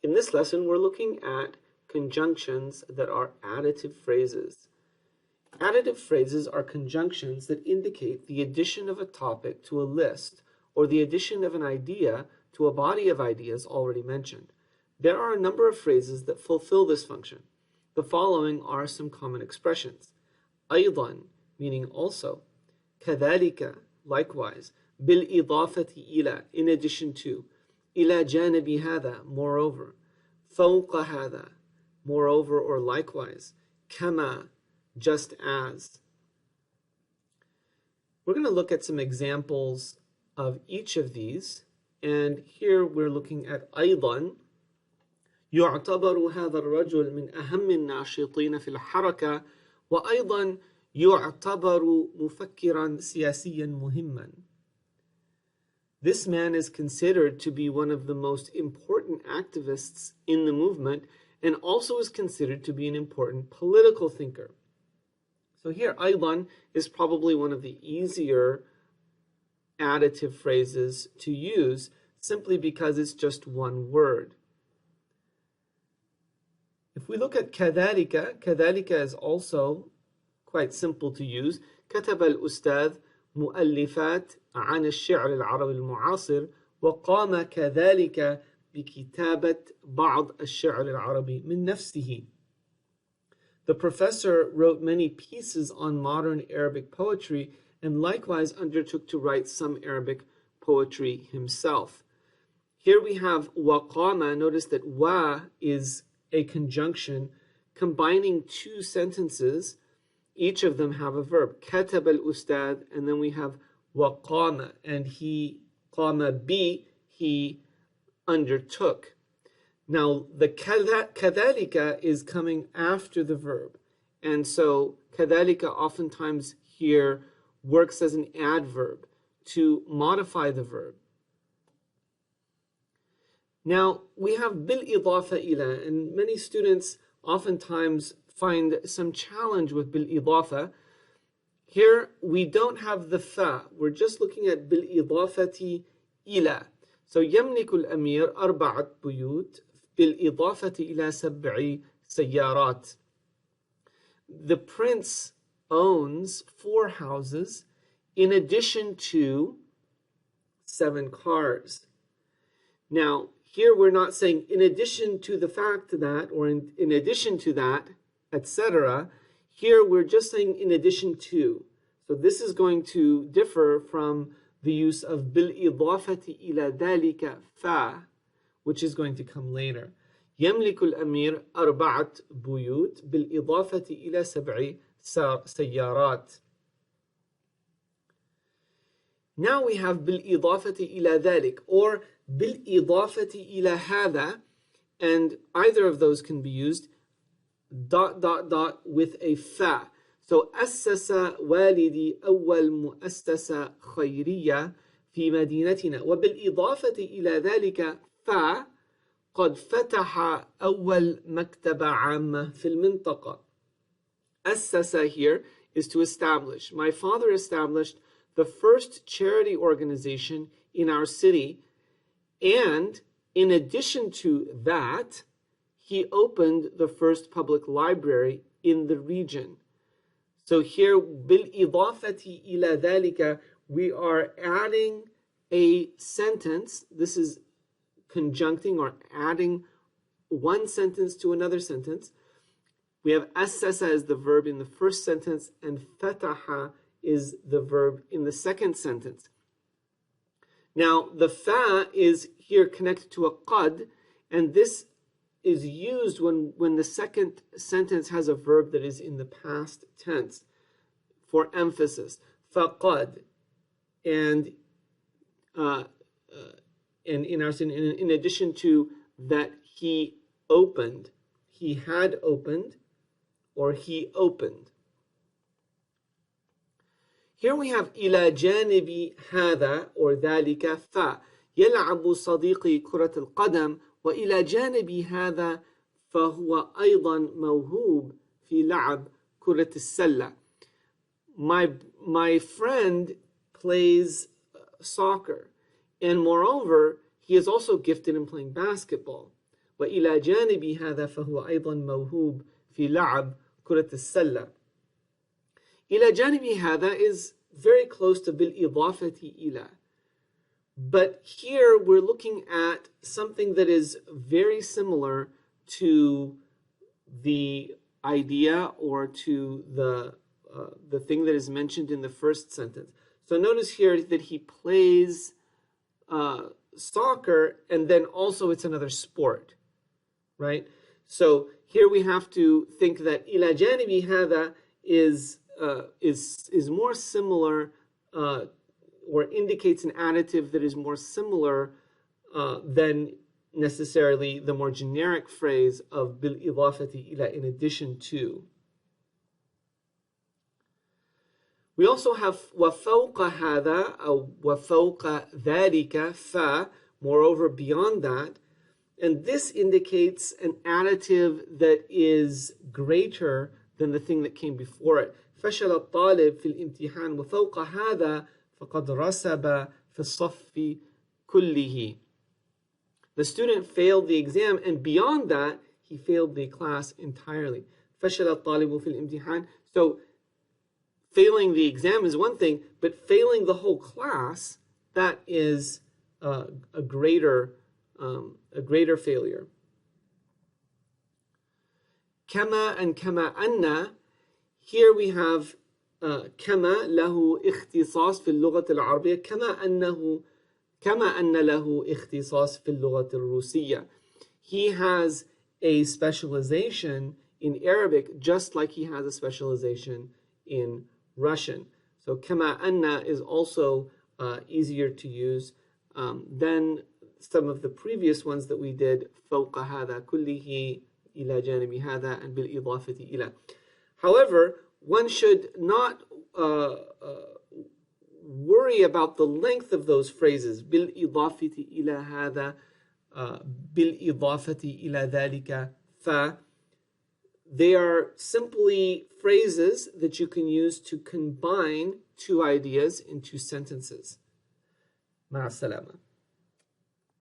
In this lesson, we're looking at conjunctions that are additive phrases. Additive phrases are conjunctions that indicate the addition of a topic to a list or the addition of an idea to a body of ideas already mentioned. There are a number of phrases that fulfill this function. The following are some common expressions. أيضا, meaning also. كذلك, likewise. بالإضافة إلى, in addition to. إلى جانب هذا, moreover. فوق هذا, moreover or likewise. كما, just as. We're going to look at some examples of each of these, and here we're looking at أيضا. يعتبر هذا الرجل من أهم الناشطين في الحركة وأيضا يعتبر مفكرا سياسيا مهما. This man is considered to be one of the most important activists in the movement and also is considered to be an important political thinker. So here, أيضا is probably one of the easier additive phrases to use simply because it's just one word. If we look at كذلك, كذلك is also quite simple to use. كتب الأستاذ مؤلفات عن الشعر العربي المعاصر وقام كذلك بكتابة بعض الشعر العربي من نفسه. The professor wrote many pieces on modern Arabic poetry and likewise undertook to write some Arabic poetry himself. Here we have وقام. Notice that wa is a conjunction combining two sentences. Each of them have a verb. كتب الأستاذ, and then we have وقام, and he قام بي, he undertook. Now the كذلك is coming after the verb, and so كذلك oftentimes here works as an adverb to modify the verb. Now we have بالإضافة إلى, and many students oftentimes find some challenge with بالإضافة. Here we don't have the fa, we're just looking at بالإضافة إلى. So يملك الأمير أربعة بيوت بالإضافة إلى 7 سيارات. The prince owns 4 houses in addition to 7 cars. Now here we're not saying in addition to the fact that, or in addition to that, etc. Here we're just saying in addition to. So this is going to differ from the use of بالإضافة إلى ذلك fa, which is going to come later. يملك الأمير 4 بيوت بالإضافة إلى 7 سيارات. Now we have بالإضافة إلى ذلك or بالإضافة إلى هذا, and either of those can be used with a fa. So أسس والدي أول مؤسسة خيرية في مدينتنا وبالإضافة إلى ذلك فا قد فتح أول مكتبة عامة في المنطقة. أسس here is to establish. My father established the first charity organization in our city, and in addition to that, he opened the first public library in the region. So here, بالإضافة إلى ذلك, we are adding a sentence. This is conjuncting or adding one sentence to another sentence. We have أسس as the verb in the first sentence, and فتح is the verb in the second sentence. Now, the fa is here connected to a qad, and this is used when the second sentence has a verb that is in the past tense for emphasis. فقد, and in addition to that, he opened, he had opened, or he opened. Here we have إلى جانب هذا or ذلك فا يلعب صديقي كرة القدم وإلى جانب هذا فهو أيضا موهوب في لعب كرة السلة. My friend plays soccer, and moreover, he is also gifted in playing basketball. وإلى جانب هذا فهو أيضا موهوب في لعب كرة السلة. إلى جانب هذا is very close to بالإضافة إلى. But here we're looking at something that is very similar to the idea or to the thing that is mentioned in the first sentence. So notice here that he plays soccer, and then also it's another sport, right? So here we have to think that إلى جانب هذا is more similar or indicates an additive that is more similar than necessarily the more generic phrase of بالإضافة إلى, in addition to. We also have وفوق هذا أو وفوق ذلك ف, moreover beyond that, and this indicates an additive that is greater than the thing that came before it. فشل الطالب في الامتحان وفوق هذا فقد رسب في الصف كله. The student failed the exam, and beyond that, he failed the class entirely. فشل الطالب في الامتحان. So failing the exam is one thing, but failing the whole class, that is a greater failure. كما and كما أن, here we have كما له اختصاص في اللغة العربية كما أن له اختصاص في اللغة الروسية. He has a specialization in Arabic just like he has a specialization in Russian. So كما أن is also easier to use than some of the previous ones that we did, فوق هذا كله إلى جانب هذا and بالإضافة إلى. However, one should not worry about the length of those phrases. بالإضافة إلى هذا, بالإضافة إلى ذلك ف. They are simply phrases that you can use to combine two ideas into sentences. مع السلامة.